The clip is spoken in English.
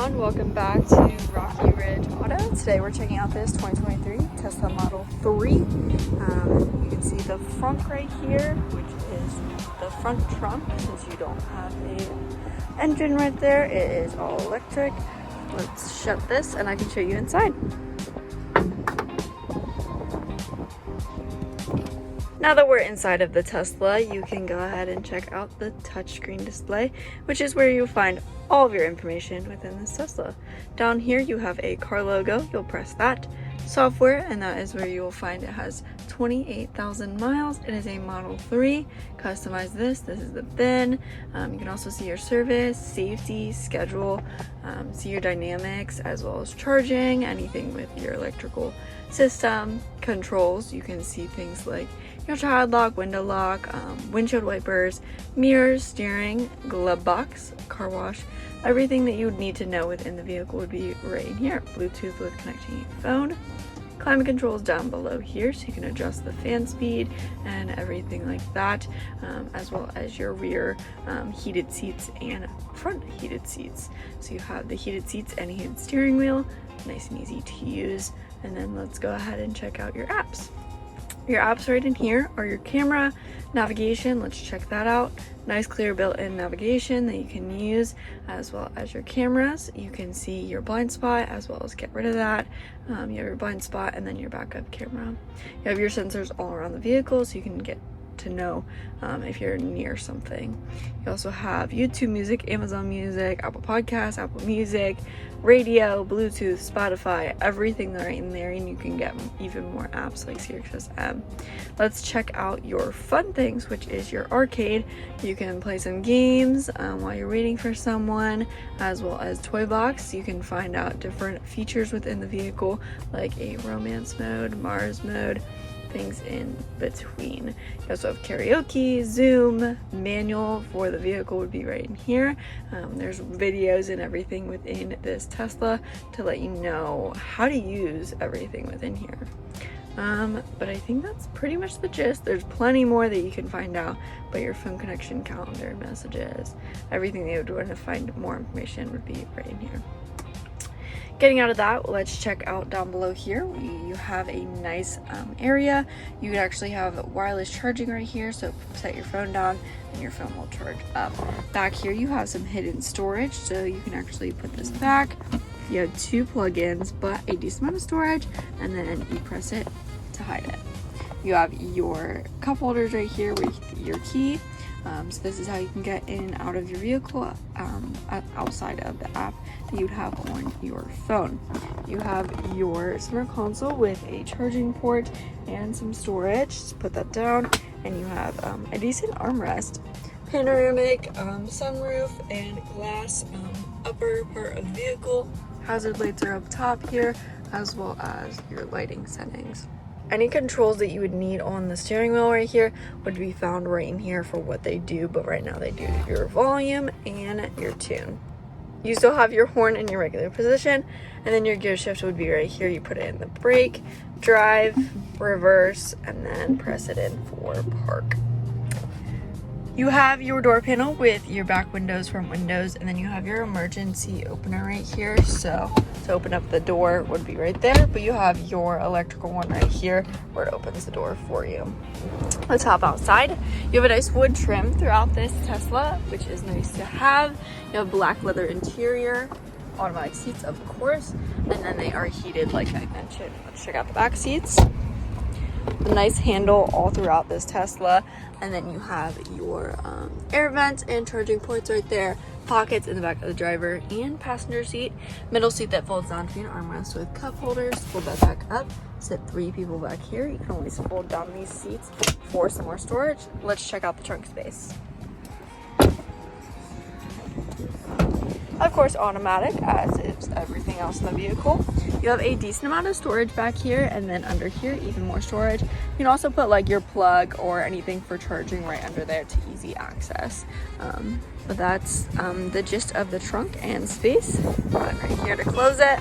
everyone, welcome back to Rocky Ridge Auto. Today we're checking out this 2023 Tesla Model 3. You can see the front right here, which is the front trunk, since you don't have a engine right there. It is all electric. Let's shut this and I can show you inside. Now that we're inside of the Tesla, you can go ahead and check out the touchscreen display, which is where you'll find all of your information within this Tesla. Down here you have a car logo. You'll press that. Software, and that is where you will find it has 28,000 miles. It is a Model 3. Customize this. This is the VIN. You can also see your service, safety, schedule, see your dynamics, as well as charging, anything with your electrical system, controls. You can see things like your child lock, window lock, windshield wipers, mirrors, steering, glove box, car wash. Everything that you would need to know within the vehicle would be right in here. Bluetooth with connecting a phone. Climate controls down below here, so you can adjust the fan speed and everything like that, as well as your rear heated seats and front heated seats. So you have the heated seats and heated steering wheel, nice and easy to use. And then let's go ahead and check out your apps. Your apps right in here are your camera, navigation. Let's check that out. Nice clear built-in navigation that you can use, as well as your cameras. You can see your blind spot as well as get rid of that. You have your blind spot and then your backup camera. You have your sensors all around the vehicle, so you can get to know if you're near something. You also have YouTube Music, Amazon Music, Apple Podcasts, Apple Music, radio, Bluetooth, Spotify, everything right in there, and you can get even more apps like SiriusXM. Let's check out your fun things, which is your arcade. You can play some games while you're waiting for someone, as well as toy box. You can find out different features within the vehicle, like a romance mode, Mars mode, things in between. You also have karaoke, zoom, manual for the vehicle would be right in here. There's videos and everything within this Tesla to let you know how to use everything within here. But I think that's pretty much the gist. There's plenty more that you can find out, but your phone connection, calendar, messages, everything that you would want to find more information would be right in here. Getting out of that, let's check out down below here. You have a nice area. You could actually have wireless charging right here, so set your phone down and your phone will charge up. Back here you have some hidden storage, so you can actually put this back. You have two plugins, but a decent amount of storage, and then you press it to hide it. You have your cup holders right here with your key. So this is how you can get in and out of your vehicle outside of the app that you'd have on your phone. You have your center console with a charging port and some storage. Just put that down, and you have a decent armrest, panoramic sunroof, and glass upper part of the vehicle. Hazard lights are up top here, as well as your lighting settings. Any controls that you would need on the steering wheel right here would be found right in here for what they do, but right now they do your volume and your tune. You still have your horn in your regular position, and then your gear shift would be right here. You put it in the brake, drive, reverse, and then press it in for park. You have your door panel with your back windows, front windows, and then you have your emergency opener right here. So to open up the door would be right there, but you have your electrical one right here where it opens the door for you. Let's hop outside. You have a nice wood trim throughout this Tesla, which is nice to have. You have black leather interior, automatic seats, of course, and then they are heated like I mentioned. Let's check out the back seats. A nice handle all throughout this Tesla, and then you have your air vents and charging ports right there, pockets in the back of the driver and passenger seat, middle seat that folds down to be an armrest with cup holders. Fold that back up, sit 3 people back here. You can always fold down these seats for some more storage. Let's check out the trunk space. Of course, automatic, as is everything else in the vehicle. You have a decent amount of storage back here, and then under here, even more storage. You can also put like your plug or anything for charging right under there to easy access. But that's the gist of the trunk and space. Right here to close it.